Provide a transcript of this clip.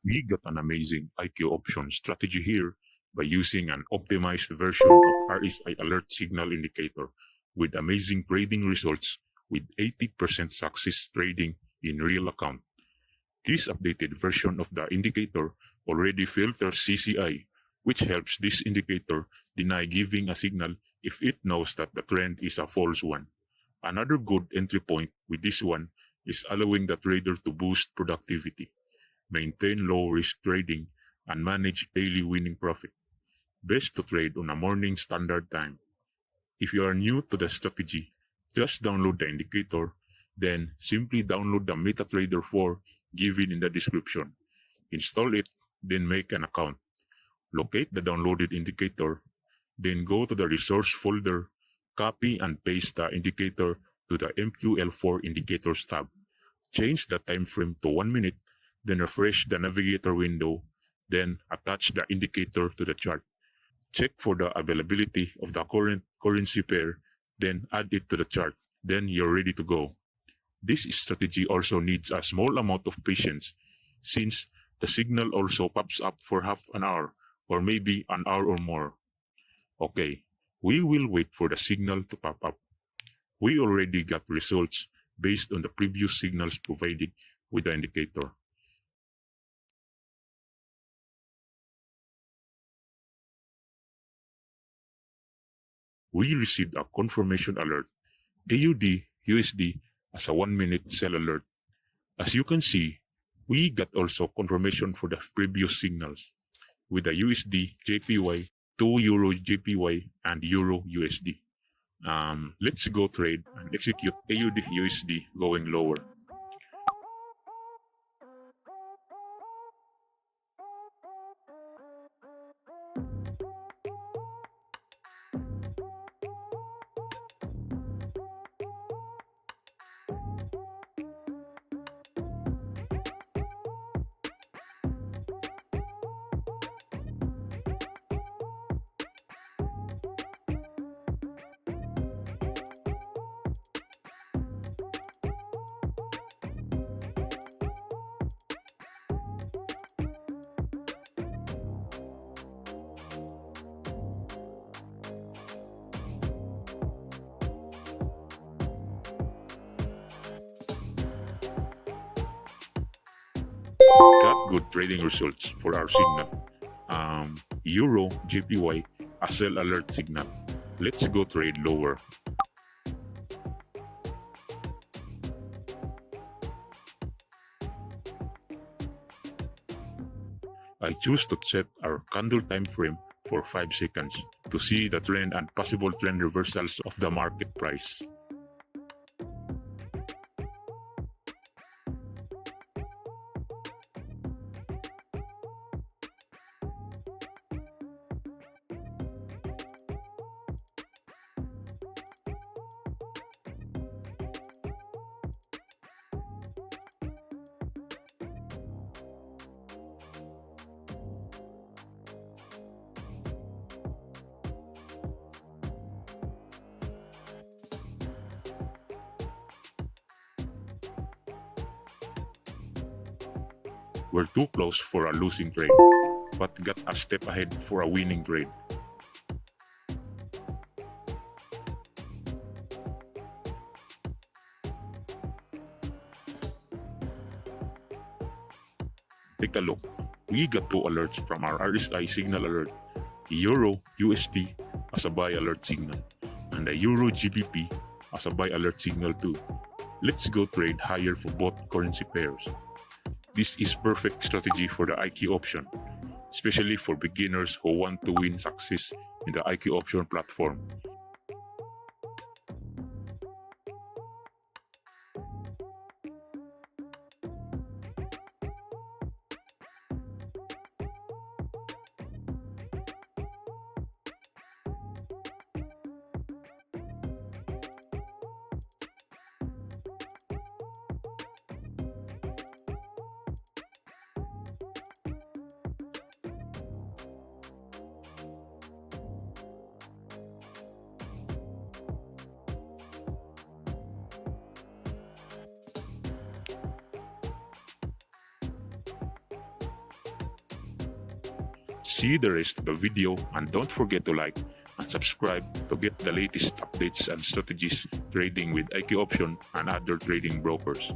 We got an amazing IQ option strategy here by using an optimized version of RSI Alert Signal Indicator with amazing trading results with 80% success trading in real account. This updated version of the indicator already filters CCI, which helps this indicator deny giving a signal if it knows that the trend is a false one. Another good entry point with this one is allowing the trader to boost productivity, maintain low-risk trading, and manage daily winning profit. Best to trade on a morning standard time. If you are new to the strategy, just download the indicator, then simply download the Metatrader 4 given in the description. Install it, then make an account. Locate the downloaded indicator, then go to the resource folder, copy and paste the indicator to the MQL4 Indicators tab. Change the time frame to 1 minute, then refresh the navigator window, then attach the indicator to the chart. Check for the availability of the current currency pair, then add it to the chart. Then you're ready to go. This strategy also needs a small amount of patience, since the signal also pops up for half an hour, or maybe an hour or more. Okay, we will wait for the signal to pop up. We already got results based on the previous signals provided with the indicator. We received a confirmation alert, AUD USD as a 1-minute sell alert. As you can see, we got also confirmation for the previous signals with the USD JPY, 2 Euro JPY, and Euro USD. Let's go trade and execute AUD USD going lower. Got good trading results for our signal. Euro JPY a Sell Alert Signal. Let's go trade lower. I choose to set our candle time frame for 5 seconds to see the trend and possible trend reversals of the market price. We're too close for a losing trade, but got a step ahead for a winning trade. Take a look. We got 2 alerts from our RSI Signal Alert, Euro USD as a buy alert signal, and the Euro GBP as a buy alert signal too. Let's go trade higher for both currency pairs. This is perfect strategy for the IQ option, especially for beginners who want to win success in the IQ option platform. See the rest of the video and don't forget to like and subscribe to get the latest updates and strategies trading with IQ Option and other trading brokers.